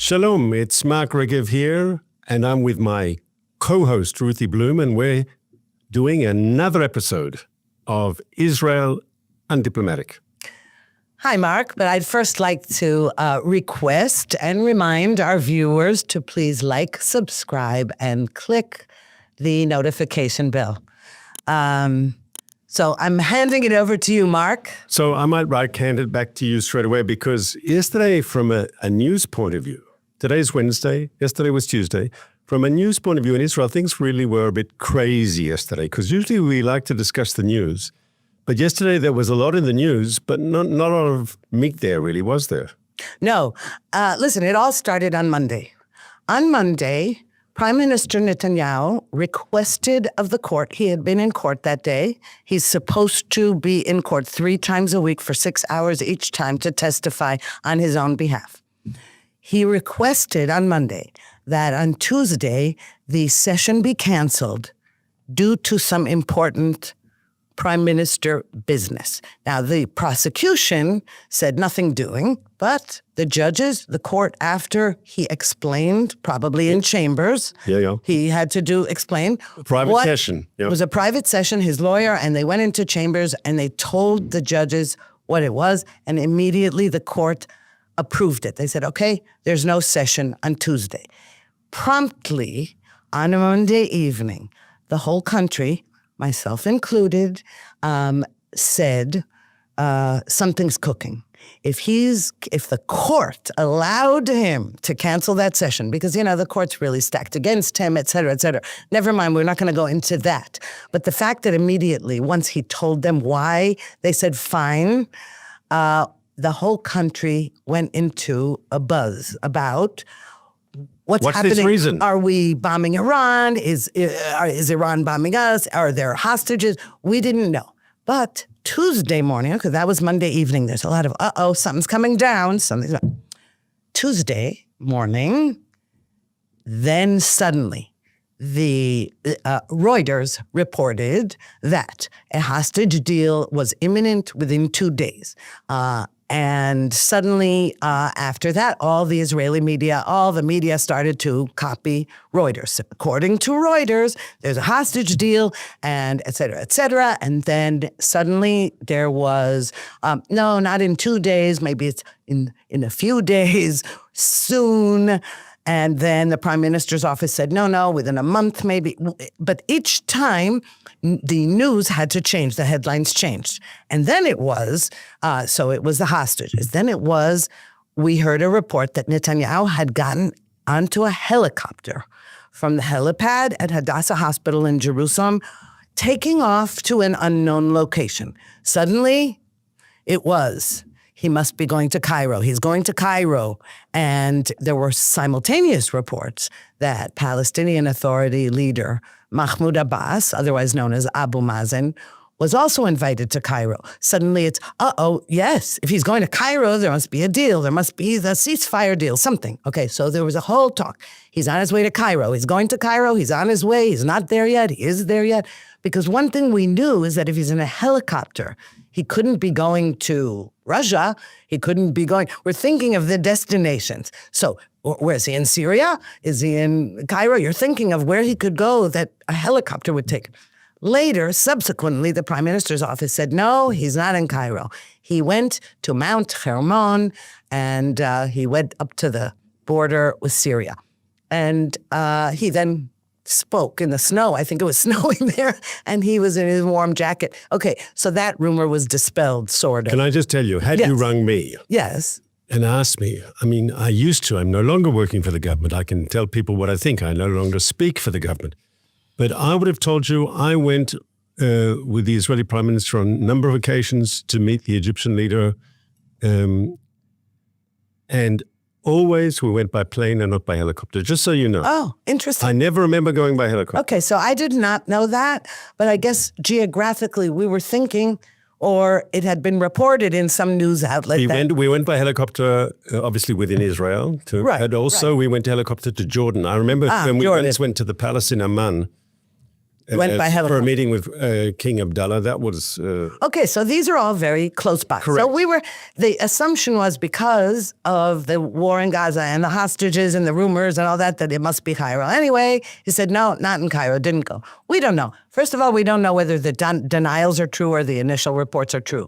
Shalom, it's Mark Regev here, and I'm with my co-host Ruthie Blum, and we're doing another episode of Israel Undiplomatic. Hi, Mark, but I'd first like to request and remind our viewers to please like, subscribe, and click the notification bell. So I'm handing it over to you, Mark. So I might hand it back to you straight away, because yesterday, from a news point of view, today's Wednesday, yesterday was Tuesday, from a news point of view in Israel, things really were a bit crazy yesterday, because usually we like to discuss the news. But yesterday there was a lot in the news, but not a lot of meat there, really, was there? No. Listen, it all started on Monday. On Monday, Prime Minister Netanyahu requested of the court, he had been in court that day. He's supposed to be in court 3 times a week for 6 hours each time to testify on his own behalf. He requested on Monday that on Tuesday, the session be canceled due to some important Prime Minister business. Now, the prosecution said nothing doing, but the judges, the court, after he explained, probably in chambers, he had to explain. Private session. It was a private session, his lawyer, and they went into chambers and they told the judges what it was, and immediately the court approved it. They said, okay, there's no session on Tuesday. Promptly, on a Monday evening, the whole country, myself included, said something's cooking. If the court allowed him to cancel that session, because, the court's really stacked against him, et cetera, et cetera. Never mind, we're not going to go into that. But the fact that immediately, once he told them why, they said fine, the whole country went into a buzz about what's happening. This reason? Are we bombing Iran? Is Iran bombing us? Are there hostages? We didn't know. But Tuesday morning, because that was Monday evening, there's a lot of, something's coming down. Tuesday morning, then suddenly, the Reuters reported that a hostage deal was imminent within 2 days. And suddenly, after that, all the Israeli media, all the media started to copy Reuters. According to Reuters, there's a hostage deal, and et cetera, et cetera. And then suddenly there was, no, not in 2 days, maybe it's in a few days, soon. And then the Prime Minister's office said, no, within a month maybe. But each time, the news had to change. The headlines changed. And then it was, so it was the hostages. Then it was, we heard a report that Netanyahu had gotten onto a helicopter from the helipad at Hadassah Hospital in Jerusalem, taking off to an unknown location. Suddenly, it was, he must be going to Cairo. He's going to Cairo. And there were simultaneous reports that Palestinian Authority leader Mahmoud Abbas, otherwise known as Abu Mazen, was also invited to Cairo. Suddenly it's, yes, if he's going to Cairo, there must be a deal. There must be the ceasefire deal, something. Okay, so there was a whole talk. He's on his way to Cairo. He's going to Cairo. He's on his way. He's not there yet. He is there yet. Because one thing we knew is that if he's in a helicopter, he couldn't be going to Russia. He couldn't be going. We're thinking of the destinations. So where is he? In Syria? Is he in Cairo? You're thinking of where he could go that a helicopter would take him. Later, subsequently, the Prime Minister's office said, no, he's not in Cairo. He went to Mount Hermon, and he went up to the border with Syria. And he then spoke in the snow. I think it was snowing there, and he was in his warm jacket. Okay, so that rumor was dispelled, sort of. Can I just tell you, had you rung me and asked me, I used to, I'm no longer working for the government. I can tell people what I think. I no longer speak for the government. But I would have told you I went with the Israeli Prime Minister on a number of occasions to meet the Egyptian leader, and always we went by plane and not by helicopter, just so you know. Oh, interesting. I never remember going by helicopter. Okay, so I did not know that, but I guess geographically we were thinking, or it had been reported in some news outlet. We went by helicopter, obviously within Israel, and also we went to helicopter to Jordan. I remember when we once went to the palace in Amman, Went by for helicopter. a meeting with King Abdullah. That was Okay, so these are all very close by. Correct. So the assumption was because of the war in Gaza and the hostages and the rumors and all that it must be Cairo. Anyway, he said, no, not in Cairo, didn't go. We don't know. First of all, we don't know whether the denials are true or the initial reports are true.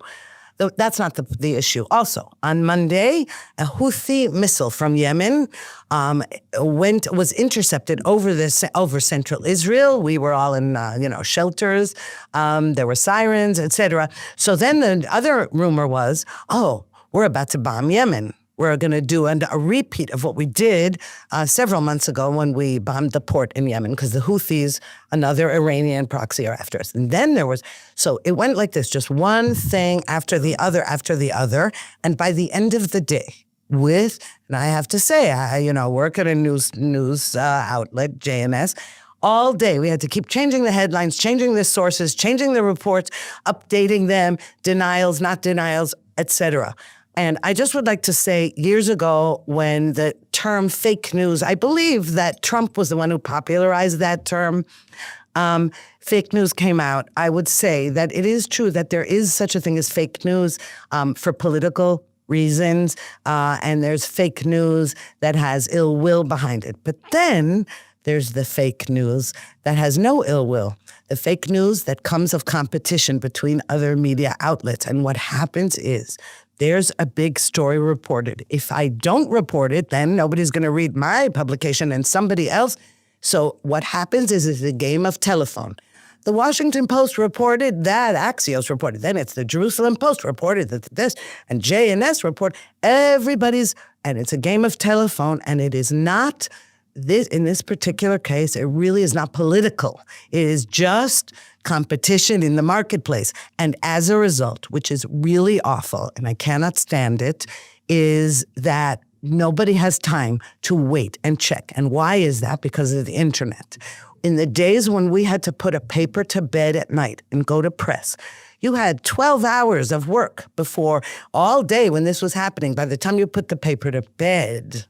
That's not the issue. Also, on Monday, a Houthi missile from Yemen was intercepted over central Israel. We were all in shelters. There were sirens, etc. So then the other rumor was, we're about to bomb Yemen. We're going to do a repeat of what we did several months ago when we bombed the port in Yemen because the Houthis, another Iranian proxy, are after us. And then so it went like this, just one thing after the other. And by the end of the day, and I have to say, I work at a news outlet, JNS, all day we had to keep changing the headlines, changing the sources, changing the reports, updating them, denials, not denials, etc. And I just would like to say, years ago, when the term fake news, I believe that Trump was the one who popularized that term, fake news came out, I would say that it is true that there is such a thing as fake news for political reasons, and there's fake news that has ill will behind it. But then there's the fake news that has no ill will, the fake news that comes of competition between other media outlets. And what happens is, there's a big story reported. If I don't report it, then nobody's going to read my publication and somebody else. So what happens is it's a game of telephone. The Washington Post reported that, Axios reported, then it's the Jerusalem Post reported that this, and JNS report, and it's a game of telephone, and it is not, in this particular case, it really is not political. It is just competition in the marketplace. And as a result, which is really awful, and I cannot stand it, is that nobody has time to wait and check. And why is that? Because of the internet. In the days when we had to put a paper to bed at night and go to press, you had 12 hours of work before, all day when this was happening. By the time you put the paper to bed,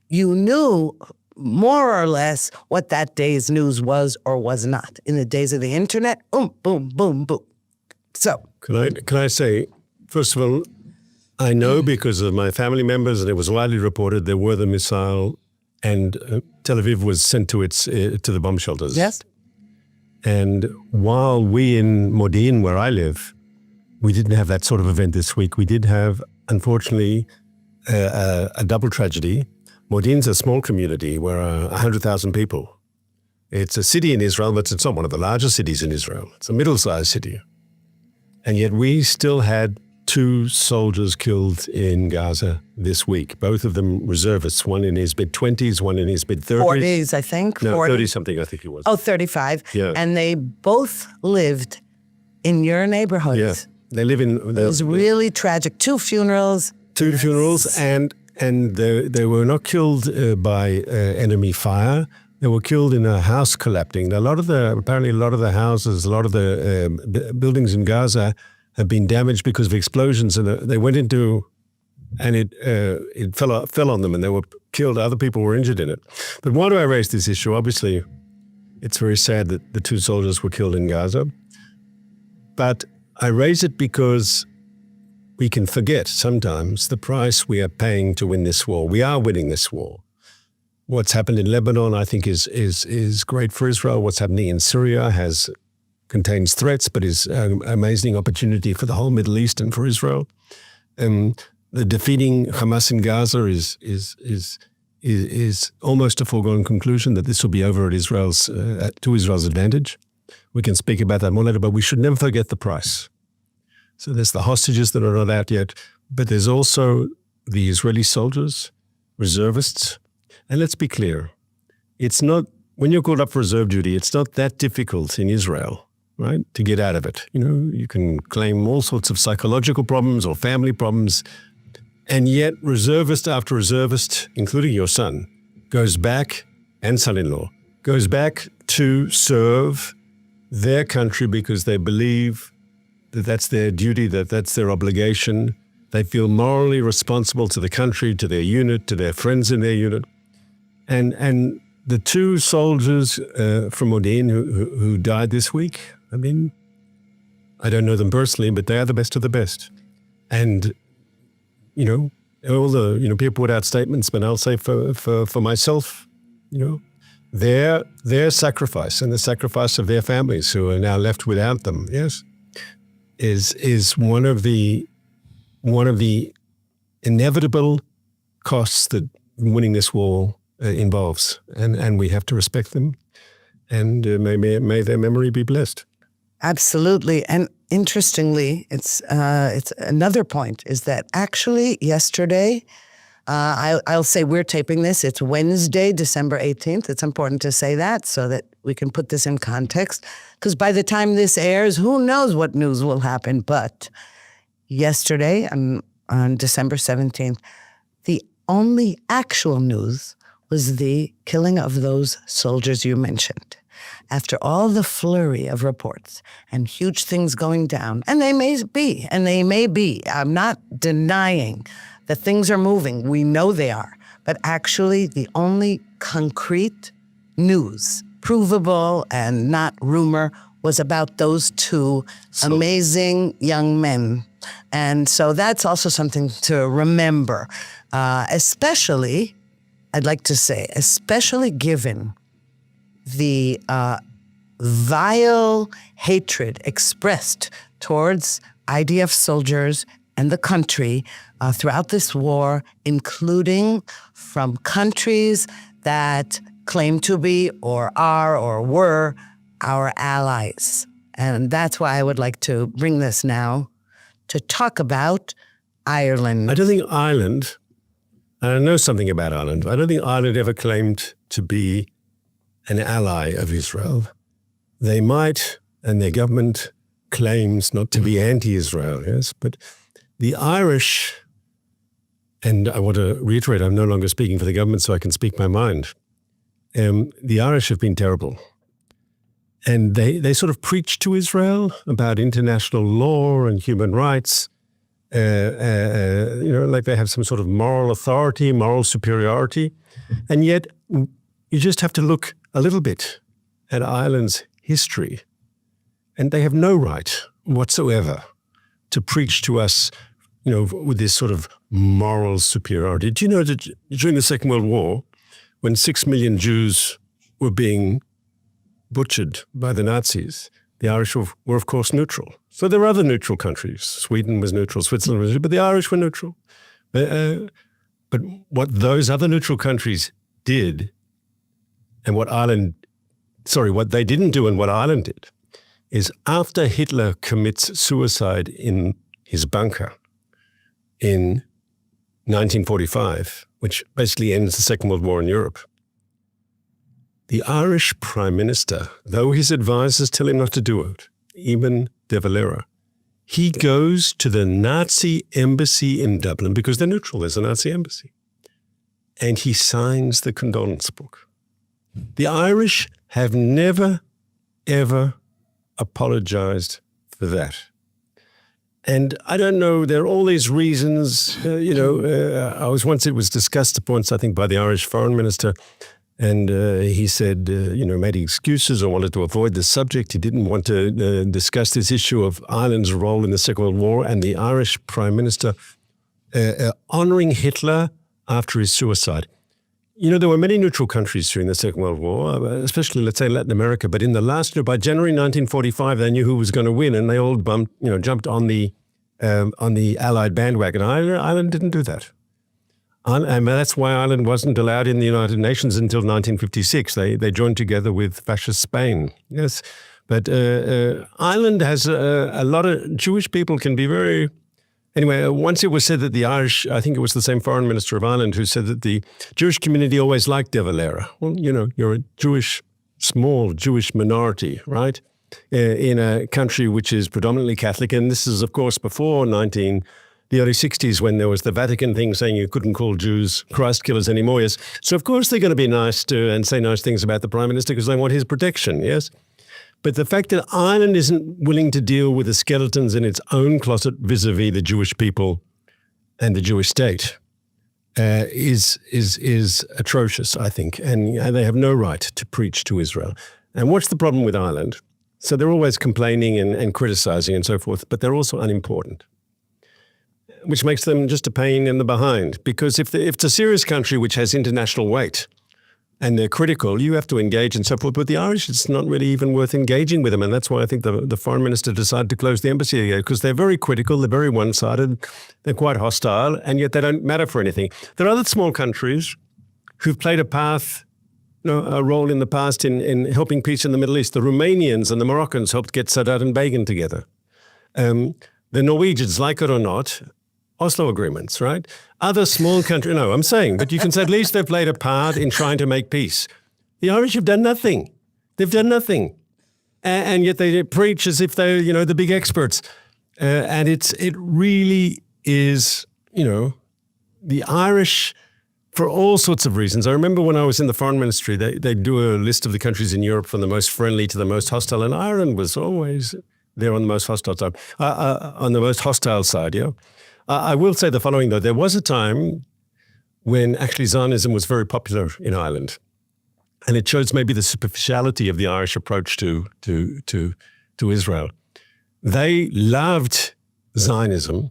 you knew more or less what that day's news was or was not. In the days of the internet, boom, boom, boom, boom. So, Can I say, first of all, I know because of my family members, and it was widely reported, there were the missile, and Tel Aviv was sent to the bomb shelters. yes, And while we in Modi'in, where I live, we didn't have that sort of event this week. We did have, unfortunately, a double tragedy. Modi'in's a small community where 100,000 people. It's a city in Israel, but it's not one of the largest cities in Israel. It's a middle-sized city. And yet we still had 2 soldiers killed in Gaza this week, both of them reservists, one in his mid-20s, one in his mid-30s. 40s, I think. No, 40. 30-something, I think he was. Oh, 35. Yeah. And they both lived in your neighborhoods. Yeah. They live in... It was really tragic. 2 funerals. 2 funerals, and they were not killed by enemy fire. They were killed in a house collapsing. Apparently a lot of the houses, a lot of the buildings in Gaza have been damaged because of explosions, and they went into, and it fell on them, and they were killed. Other people were injured in it. But why do I raise this issue? Obviously, it's very sad that the 2 soldiers were killed in Gaza. But I raise it because we can forget sometimes the price we are paying to win this war. We are winning this war. What's happened in Lebanon, I think, is great for Israel. What's happening in Syria contains threats, but is an amazing opportunity for the whole Middle East and for Israel. The defeating Hamas in Gaza is almost a foregone conclusion that this will be over to Israel's advantage. We can speak about that more later, but we should never forget the price. So there's the hostages that are not out yet, but there's also the Israeli soldiers, reservists. And let's be clear, it's not, when you're called up for reserve duty, it's not that difficult in Israel, right, to get out of it. You can claim all sorts of psychological problems or family problems, and yet reservist after reservist, including your son, goes back, and son-in-law, goes back to serve their country because they believe that that's their duty, that that's their obligation. They feel morally responsible to the country, to their unit, to their friends in their unit. And the two soldiers from Modin who died this week, I mean, I don't know them personally, but they are the best of the best. And, all the, people put out statements, but I'll say for myself, their sacrifice and the sacrifice of their families who are now left without them, yes, is one of the inevitable costs that winning this war involves, and we have to respect them, and may their memory be blessed. Absolutely. And interestingly, it's another point is that actually yesterday, I'll say we're taping this. It's Wednesday, December 18th. It's important to say that so that we can put this in context, because by the time this airs, who knows what news will happen. But yesterday, on December 17th, the only actual news was the killing of those soldiers you mentioned. After all the flurry of reports and huge things going down, and they may be, I'm not denying that things are moving. We know they are. But actually, the only concrete news, provable and not rumor, was about those two amazing young men. And so that's also something to remember, especially, I'd like to say, especially given the vile hatred expressed towards IDF soldiers and the country throughout this war, including from countries that claim to be or are or were our allies. And that's why I would like to bring this now to talk about Ireland. I don't think Ireland, and I know something about Ireland, I don't think Ireland ever claimed to be an ally of Israel. They might, and their government claims not to be anti-Israel, yes, but the Irish, and I want to reiterate, I'm no longer speaking for the government, so I can speak my mind. The Irish have been terrible. And they sort of preach to Israel about international law and human rights, like they have some sort of moral authority, moral superiority. And yet you just have to look a little bit at Ireland's history, and they have no right whatsoever to preach to us, with this sort of moral superiority. Do you know that during the Second World War, when 6 million Jews were being butchered by the Nazis, the Irish were of course neutral. So there were other neutral countries. Sweden was neutral, Switzerland was neutral, but the Irish were neutral. But what those other neutral countries did, and what they didn't do and what Ireland did, is after Hitler commits suicide in his bunker in 1945, which basically ends the Second World War in Europe, the Irish Prime Minister, though his advisors tell him not to do it, even De Valera, he goes to the Nazi embassy in Dublin, because they're neutral, there's a Nazi embassy, and he signs the condolence book. The Irish have never, ever apologized for that. And I don't know, there are all these reasons, it was discussed once, I think, by the Irish foreign minister, and he said, made excuses or wanted to avoid the subject. He didn't want to discuss this issue of Ireland's role in the Second World War, and the Irish Prime Minister honoring Hitler after his suicide. There were many neutral countries during the Second World War, especially, let's say, Latin America. But in the last year, by January 1945, they knew who was going to win, and they all jumped on the Allied bandwagon. Ireland didn't do that. And that's why Ireland wasn't allowed in the United Nations until 1956. They joined together with fascist Spain. Yes, but Ireland has a lot of Jewish people can be very. Anyway, once it was said that the Irish, I think it was the same foreign minister of Ireland who said that the Jewish community always liked De Valera. Well, you're a small Jewish minority, right? In a country which is predominantly Catholic. And this is, of course, before the early 60s, when there was the Vatican thing saying you couldn't call Jews Christ killers anymore, yes. So, of course, they're going to be nice and say nice things about the Prime Minister because they want his protection, yes. But the fact that Ireland isn't willing to deal with the skeletons in its own closet vis-a-vis the Jewish people and the Jewish state is atrocious, I think, and they have no right to preach to Israel. And what's the problem with Ireland? So they're always complaining and criticizing and so forth, but they're also unimportant, which makes them just a pain in the behind. Because if it's a serious country which has international weight and they're critical, you have to engage and so forth. But the Irish, it's not really even worth engaging with them. And that's why I think the foreign minister decided to close the embassy here, because they're very critical, they're very one-sided, they're quite hostile, and yet they don't matter for anything. There are other small countries who've played a role in the past in helping peace in the Middle East. The Romanians and the Moroccans helped get Sadat and Begin together. The Norwegians, like it or not, Oslo agreements, right? Other small countries, no, I'm saying, but you can say at least they've played a part in trying to make peace. The Irish have done nothing. They've done nothing. And yet they preach as if they're, the big experts. And it really is, the Irish, for all sorts of reasons. I remember when I was in the foreign ministry, they do a list of the countries in Europe from the most friendly to the most hostile, and Ireland was always there on the most hostile side, I will say the following, though. There was a time when actually Zionism was very popular in Ireland. And it shows maybe the superficiality of the Irish approach to Israel. They loved Zionism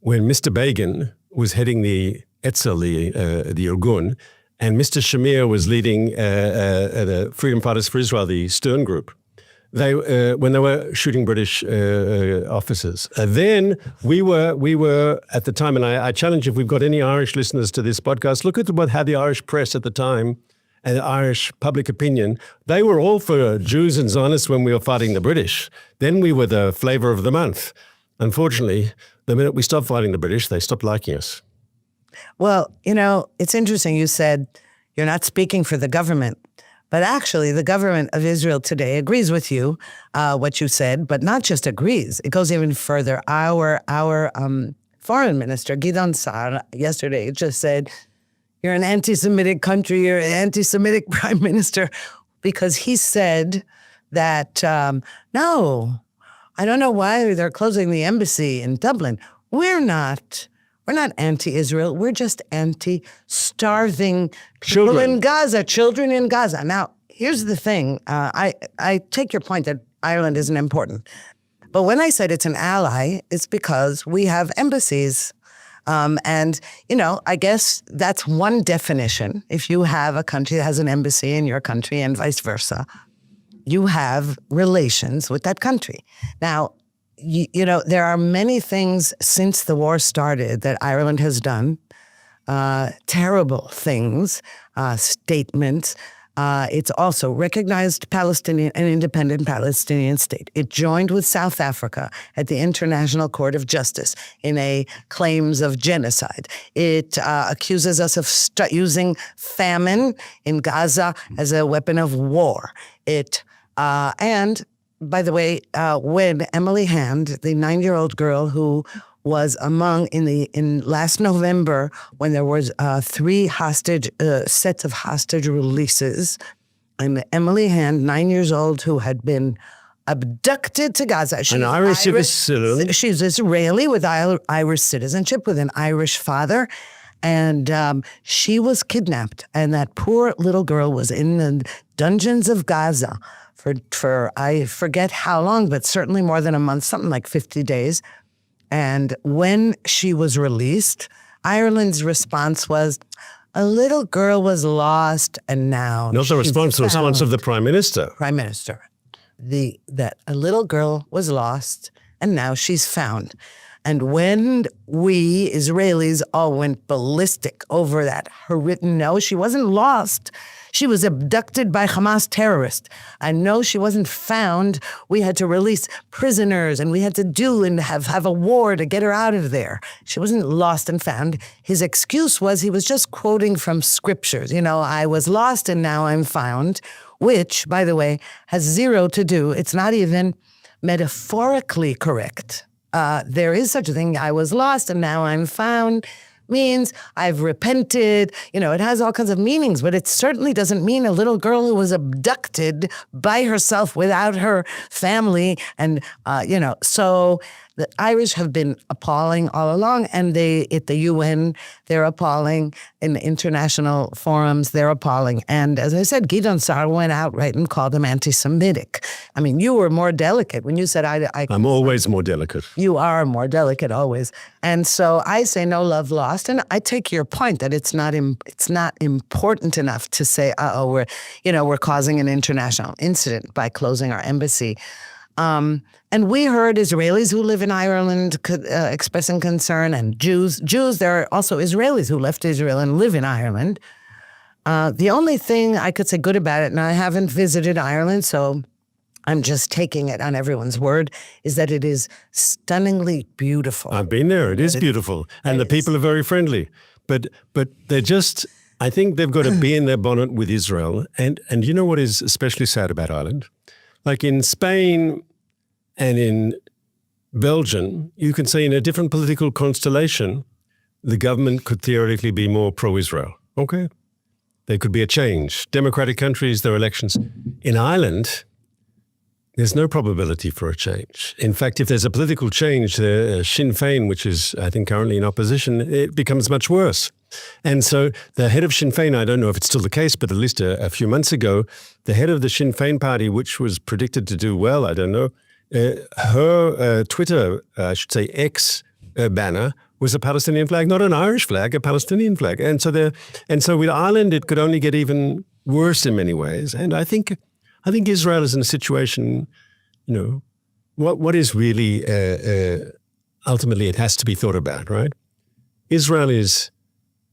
when Mr. Begin was heading the Etzel, the Irgun, and Mr. Shamir was leading the Freedom Fighters for Israel, the Stern Group. When they were shooting British officers. Then we were at the time, and I challenge if we've got any Irish listeners to this podcast, look at how the Irish press at the time and the Irish public opinion, they were all for Jews and Zionists when we were fighting the British. Then we were the flavor of the month. Unfortunately, the minute we stopped fighting the British, they stopped liking us. Well, it's interesting you said you're not speaking for the government. But actually, the government of Israel today agrees with you, what you said, but not just agrees. It goes even further. Our foreign minister, Gideon Sa'ar, yesterday just said, you're an anti-Semitic country, you're an anti-Semitic prime minister, because he said that, no, I don't know why they're closing the embassy in Dublin. We're not anti-Israel. We're just anti-starving people in Gaza, children in Gaza. Now, here's the thing. I take your point that Ireland isn't important. But when I said it's an ally, it's because we have embassies. And, I guess that's one definition. If you have a country that has an embassy in your country and vice versa, you have relations with that country. Now, there are many things since the war started that Ireland has done, terrible things, statements. It's also recognized an independent Palestinian state. It joined with South Africa at the International Court of Justice in claims of genocide. It accuses us of using famine in Gaza as a weapon of war. And by the way, when Emily Hand, the 9-year-old girl who was in last November, when there was 3 sets of hostage releases, and Emily Hand, 9 years old, who had been abducted to Gaza. She's an Irish citizen. She's Israeli with Irish citizenship, with an Irish father. And she was kidnapped. And that poor little girl was in the dungeons of Gaza for I forget how long, but certainly more than a month, something like 50 days. And when she was released, Ireland's response was, a little girl was lost and now not the response, the response of the Prime Minister. Prime Minister. That a little girl was lost and now she's found. And when we Israelis all went ballistic over that no, she wasn't lost. She was abducted by Hamas terrorists. And no, she wasn't found. We had to release prisoners and we had to have a war to get her out of there. She wasn't lost and found. His excuse was he was just quoting from scriptures. I was lost and now I'm found, which, by the way, has zero to do. It's not even metaphorically correct. There is such a thing. I was lost and now I'm found. means I've repented. You know, it has all kinds of meanings, but it certainly doesn't mean a little girl who was abducted by herself without her family. And, so the Irish have been appalling all along, and at the UN, they're appalling. In international forums, they're appalling. And as I said, Gideon Sa'ar went out and called them anti-Semitic. I mean, you were more delicate when you said I'm always more delicate. You are more delicate always. And so I say no love lost. And I take your point that it's not important enough to say, we're causing an international incident by closing our embassy. And we heard Israelis who live in Ireland expressing concern, and Jews. There are also Israelis who left Israel and live in Ireland. The only thing I could say good about it, and I haven't visited Ireland, so I'm just taking it on everyone's word, is that it is stunningly beautiful. I've been there. It is beautiful. And the people are very friendly. But they're just, I think they've got to be in their bonnet with Israel. And you know what is especially sad about Ireland? Like in Spain and in Belgium, you can say in a different political constellation, the government could theoretically be more pro-Israel. Okay? There could be a change. Democratic countries, there are elections. In Ireland, there's no probability for a change. In fact, if there's a political change, Sinn Féin, which is, I think, currently in opposition, it becomes much worse. And so the head of Sinn Féin, I don't know if it's still the case, but at least a few months ago, the head of the Sinn Féin party, which was predicted to do well, I don't know, her Twitter, I should say X banner was a Palestinian flag, not an Irish flag, a Palestinian flag. And so with Ireland, it could only get even worse in many ways. And I think Israel is in a situation, what is really, ultimately it has to be thought about, right? Israel is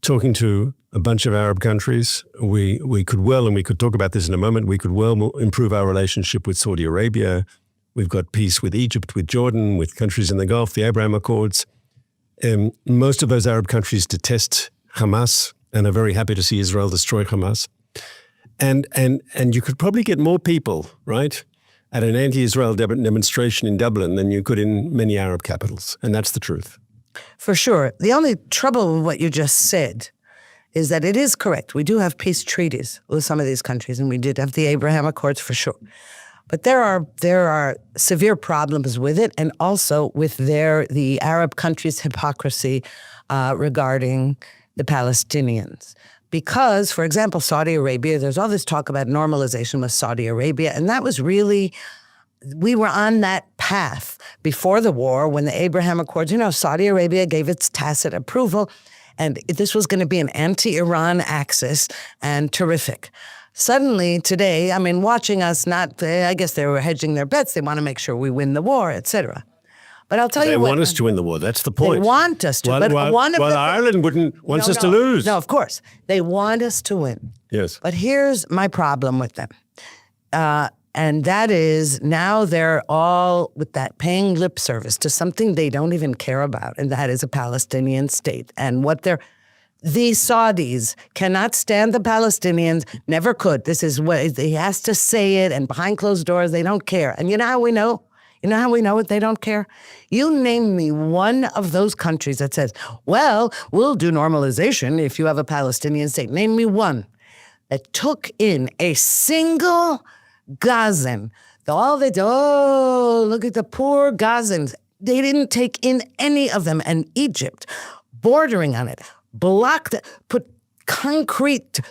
talking to a bunch of Arab countries. We could well, and we could talk about this in a moment, we could well improve our relationship with Saudi Arabia. We've got peace with Egypt, with Jordan, with countries in the Gulf, the Abraham Accords. Most of those Arab countries detest Hamas and are very happy to see Israel destroy Hamas. And you could probably get more people, right, at an anti-Israel demonstration in Dublin than you could in many Arab capitals. And that's the truth. For sure. The only trouble with what you just said is that it is correct. We do have peace treaties with some of these countries, and we did have the Abraham Accords for sure. But there are severe problems with it, and also with the Arab countries' hypocrisy regarding the Palestinians. Because, for example, Saudi Arabia, there's all this talk about normalization with Saudi Arabia, and that was really, we were on that path before the war when the Abraham Accords, Saudi Arabia gave its tacit approval, and this was going to be an anti-Iran axis, and terrific. Suddenly today, watching us I guess they were hedging their bets. They want to make sure we win the war, etc. But I'll tell you what. They want us to win the war. That's the point. They want us to. While Ireland wants us to lose. No, of course. They want us to win. Yes. But here's my problem with them. And that is now they're all with that paying lip service to something they don't even care about, and that is a Palestinian state. And these Saudis cannot stand the Palestinians, never could. This is what he has to say it, and behind closed doors, they don't care. And you know how we know? You know how we know they don't care? You name me one of those countries that says, well, we'll do normalization if you have a Palestinian state. Name me one that took in a single Gazan. Look at the poor Gazans. They didn't take in any of them. And Egypt, bordering on it, blocked it, put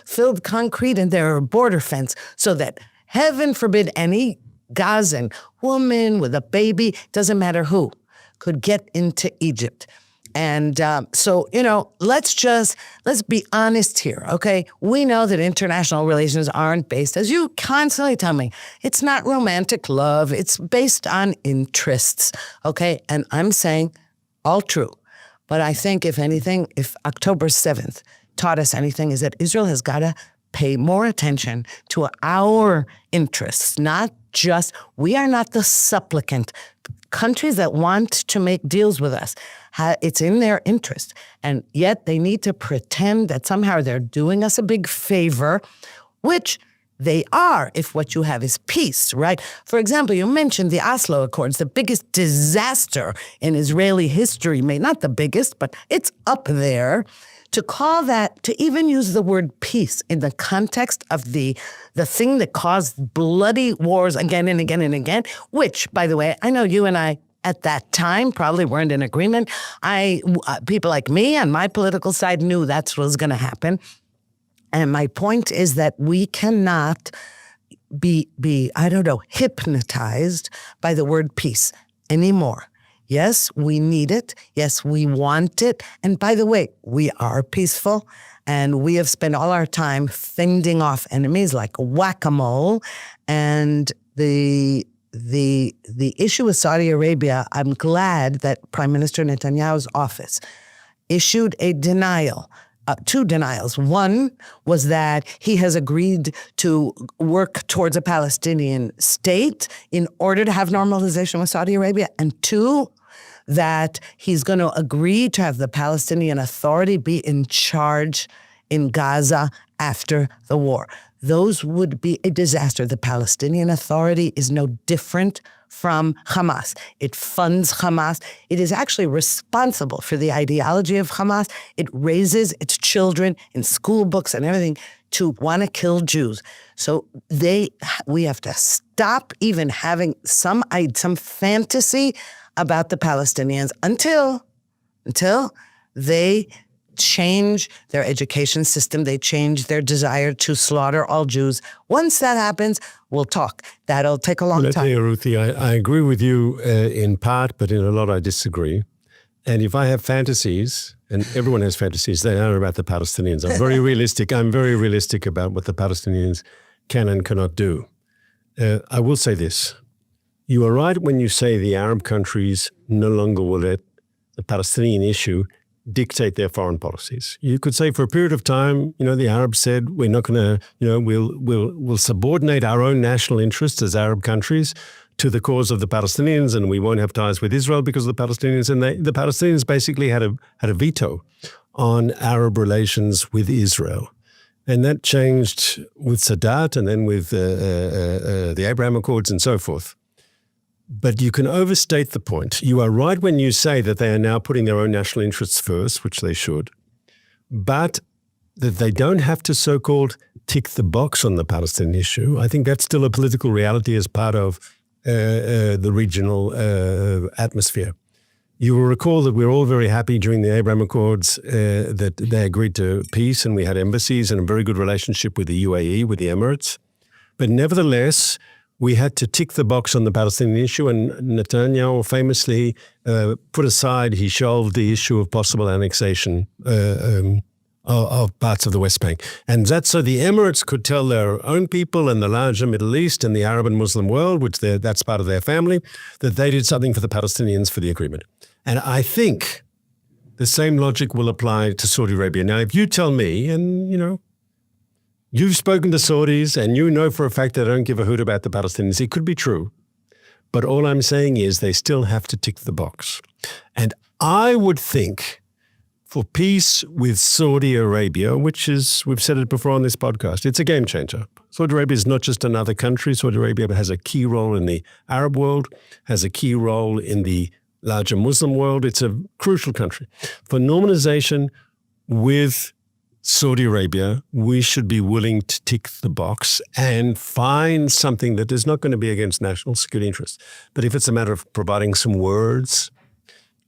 filled concrete in their border fence so that, heaven forbid, any Gazan woman with a baby, doesn't matter who, could get into Egypt. And so, let's be honest here, okay? We know that international relations aren't based, as you constantly tell me, it's not romantic love. It's based on interests, okay? And I'm saying all true. But I think, if anything, if October 7th taught us anything, is that Israel has got to pay more attention to our interests, we are not the supplicant. Countries that want to make deals with us, it's in their interest. And yet they need to pretend that somehow they're doing us a big favor, which they are if what you have is peace, right? For example, you mentioned the Oslo Accords, the biggest disaster in Israeli history, not the biggest, but it's up there. To call that, to even use the word peace in the context of the thing that caused bloody wars again and again and again, which, by the way, I know you and I at that time probably weren't in agreement. People like me on my political side knew that's what was going to happen. And my point is that we cannot be hypnotized by the word peace anymore. Yes, we need it. Yes, we want it. And by the way, we are peaceful, and we have spent all our time fending off enemies like whack-a-mole. And the issue with Saudi Arabia, I'm glad that Prime Minister Netanyahu's office issued a denial. Two denials. One was that he has agreed to work towards a Palestinian state in order to have normalization with Saudi Arabia. And two, that he's going to agree to have the Palestinian Authority be in charge in Gaza after the war. Those would be a disaster. The Palestinian Authority is no different from Hamas. It funds Hamas. It is actually responsible for the ideology of Hamas. It raises its children in school books and everything to want to kill Jews. So we have to stop even having some fantasy about the Palestinians until they change their education system, they change their desire to slaughter all Jews. Once that happens, we'll talk. That'll take a long time. Ruthie, I agree with you in part, but in a lot I disagree. And if I have fantasies, and everyone has fantasies, they are about the Palestinians. I'm very realistic. I'm very realistic about what the Palestinians can and cannot do. I will say this. You are right when you say the Arab countries no longer will let the Palestinian issue dictate their foreign policies. You could say for a period of time, the Arabs said, we're not going to, we'll subordinate our own national interests as Arab countries to the cause of the Palestinians, and we won't have ties with Israel because of the Palestinians. And the Palestinians basically had a veto on Arab relations with Israel. And that changed with Sadat and then with the Abraham Accords and so forth. But you can overstate the point. You are right when you say that they are now putting their own national interests first, which they should, but that they don't have to so-called tick the box on the Palestinian issue. I think that's still a political reality as part of the regional atmosphere. You will recall that we were all very happy during the Abraham Accords that they agreed to peace, and we had embassies and a very good relationship with the UAE, with the Emirates. But nevertheless, we had to tick the box on the Palestinian issue, and Netanyahu famously put aside, he shelved the issue of possible annexation of parts of the West Bank. And that's so the Emirates could tell their own people in the larger Middle East and the Arab and Muslim world, which that's part of their family, that they did something for the Palestinians for the agreement. And I think the same logic will apply to Saudi Arabia. Now, if you tell me, and you've spoken to Saudis and you know for a fact they don't give a hoot about the Palestinians. It could be true. But all I'm saying is they still have to tick the box. And I would think for peace with Saudi Arabia, which is, we've said it before on this podcast, it's a game changer. Saudi Arabia is not just another country. Saudi Arabia has a key role in the Arab world, has a key role in the larger Muslim world. It's a crucial country. For normalization with Saudi Arabia, we should be willing to tick the box and find something that is not going to be against national security interests. But if it's a matter of providing some words,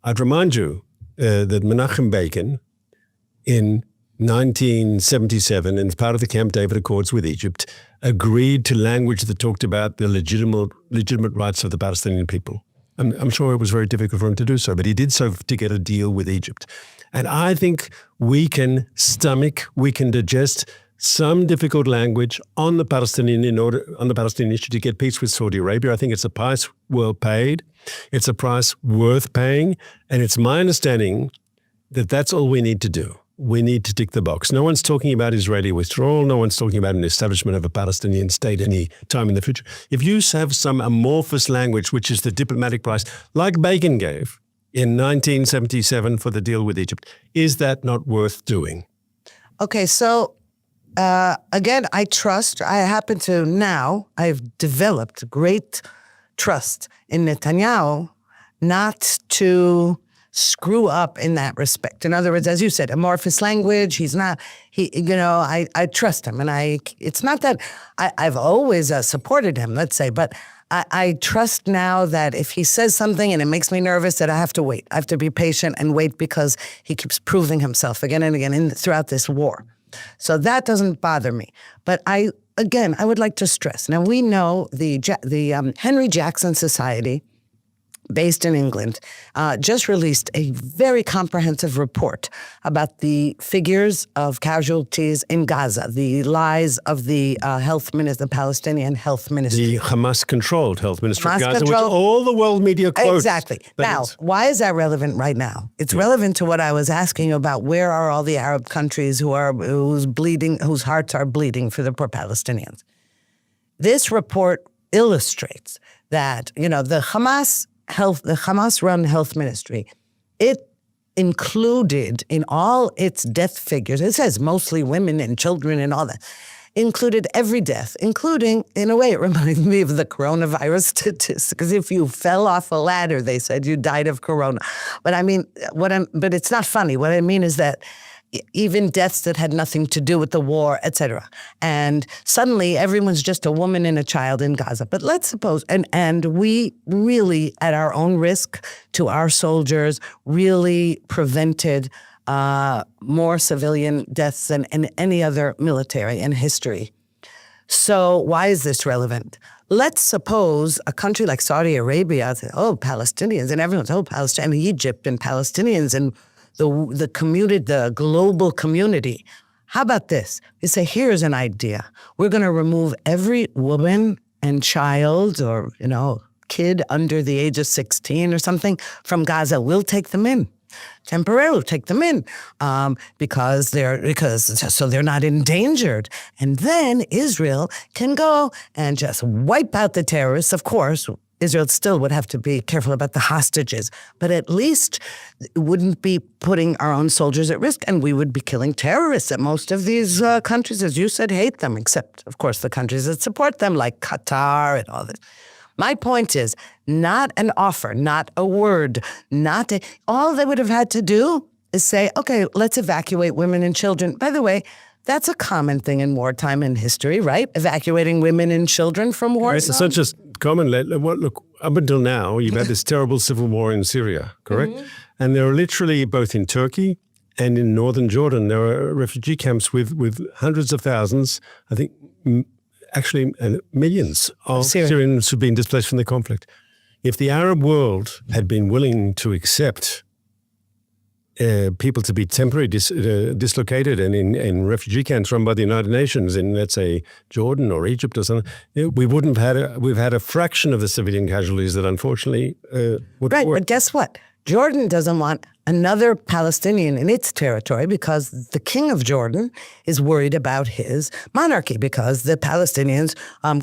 I'd remind you that Menachem Begin in 1977, as part of the Camp David Accords with Egypt, agreed to language that talked about the legitimate rights of the Palestinian people. I'm sure it was very difficult for him to do so, but he did so to get a deal with Egypt. And I think we can digest some difficult language on the Palestinian issue to get peace with Saudi Arabia. I think it's a price well paid. It's a price worth paying. And it's my understanding that that's all we need to do. We need to tick the box. No one's talking about Israeli withdrawal. No one's talking about an establishment of a Palestinian state any time in the future. If you have some amorphous language, which is the diplomatic price, like Begin gave in 1977 for the deal with Egypt, is that not worth doing? Okay, so again, I trust. I've developed great trust in Netanyahu not to screw up in that respect. In other words, as you said, amorphous language. I trust him, and it's not that I've always supported him, let's say, but I trust now that if he says something and it makes me nervous, that I have to wait. I have to be patient and wait because he keeps proving himself again and again throughout this war. So that doesn't bother me. But I would like to stress. Now, we know the Henry Jackson Society, based in England, just released a very comprehensive report about the figures of casualties in Gaza, the lies of the the Palestinian health ministry. The Hamas-controlled health ministry of Gaza, which all the world media quotes. Exactly. Now, why is that relevant right now? It's relevant to what I was asking you about. Where are all the Arab countries whose hearts are bleeding for the poor Palestinians? This report illustrates that, the Hamas-run health ministry, it included in all its death figures, it says mostly women and children and all that, included every death, including, in a way, it reminds me of the coronavirus statistics, because if you fell off a ladder, they said you died of corona. But but it's not funny. What I mean is that even deaths that had nothing to do with the war, etc. And suddenly everyone's just a woman and a child in Gaza. But let's suppose, and we really, at our own risk to our soldiers, really prevented more civilian deaths than in any other military in history. So why is this relevant? Let's suppose a country like Saudi Arabia says, Palestinians, and everyone's, Palestine, and Egypt and Palestinians and the global community. How about this? You say, here's an idea. We're going to remove every woman and child or, kid under the age of 16 or something from Gaza. We'll take them in. Temporarily take them in because they're not endangered. And then Israel can go and just wipe out the terrorists. Of course, Israel still would have to be careful about the hostages, but at least it wouldn't be putting our own soldiers at risk, and we would be killing terrorists. And most of these countries, as you said, hate them, except, of course, the countries that support them, like Qatar and all this. My point is, not an offer, not a word, all they would have had to do is say, okay, let's evacuate women and children. By the way, that's a common thing in wartime in history, right? Evacuating women and children from war. Right, it's not just common. Look, up until now, you've had this terrible civil war in Syria, correct? Mm-hmm. And there are literally, both in Turkey and in northern Jordan, there are refugee camps with hundreds of thousands, I think actually millions of Syrians who've been displaced from the conflict. If the Arab world had been willing to accept people to be temporarily dislocated and in refugee camps run by the United Nations in, let's say, Jordan or Egypt or something, we wouldn't have we've had a fraction of the civilian casualties that unfortunately would Right, but guess what? Jordan doesn't want another Palestinian in its territory because the king of Jordan is worried about his monarchy because the Palestinians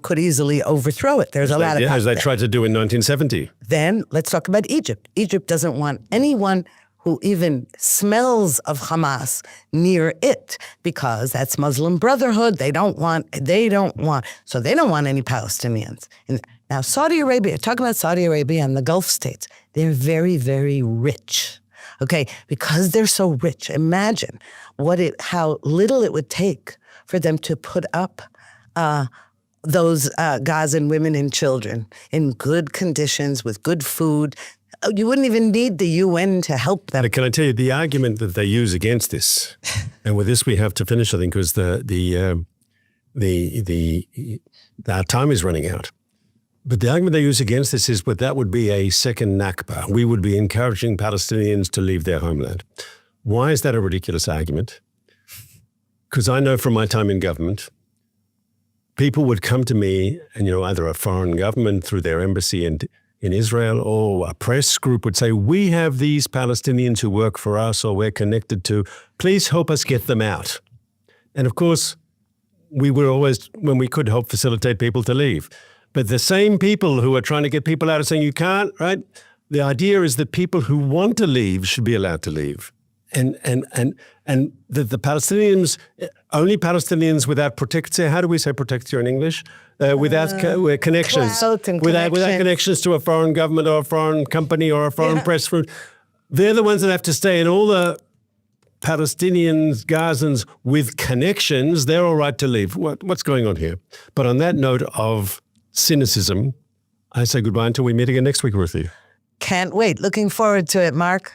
could easily overthrow it. There's a lot of as they tried to do in 1970. Then let's talk about Egypt. Egypt doesn't want anyone who even smells of Hamas near it because that's Muslim Brotherhood. They don't want any Palestinians. Now, Saudi Arabia, talk about Saudi Arabia and the Gulf states. They're very, very rich. Okay, because they're so rich, imagine how little it would take for them to put up those Gazan women and children in good conditions with good food. You wouldn't even need the UN to help them. Can I tell you the argument that they use against this? And with this we have to finish, I think, because our time is running out. But the argument they use against this is, that would be a second Nakba. We would be encouraging Palestinians to leave their homeland. Why is that a ridiculous argument? Because I know from my time in government, people would come to me and, either a foreign government through their embassy in Israel or a press group would say, we have these Palestinians who work for us or we're connected to. Please help us get them out. And of course, we would always, when we could, help facilitate people to leave. But the same people who are trying to get people out are saying you can't, right? The idea is that people who want to leave should be allowed to leave. and the Palestinians, only Palestinians without how do we say protector in English? Without connections, clout and without connection. connections to a foreign government or a foreign company or a foreign press room. They're the ones that have to stay, and all the Palestinians, Gazans with connections, they're all right to leave. What's going on here? But on that note of cynicism, I say goodbye until we meet again next week, Ruthie. Can't wait. Looking forward to it, Mark.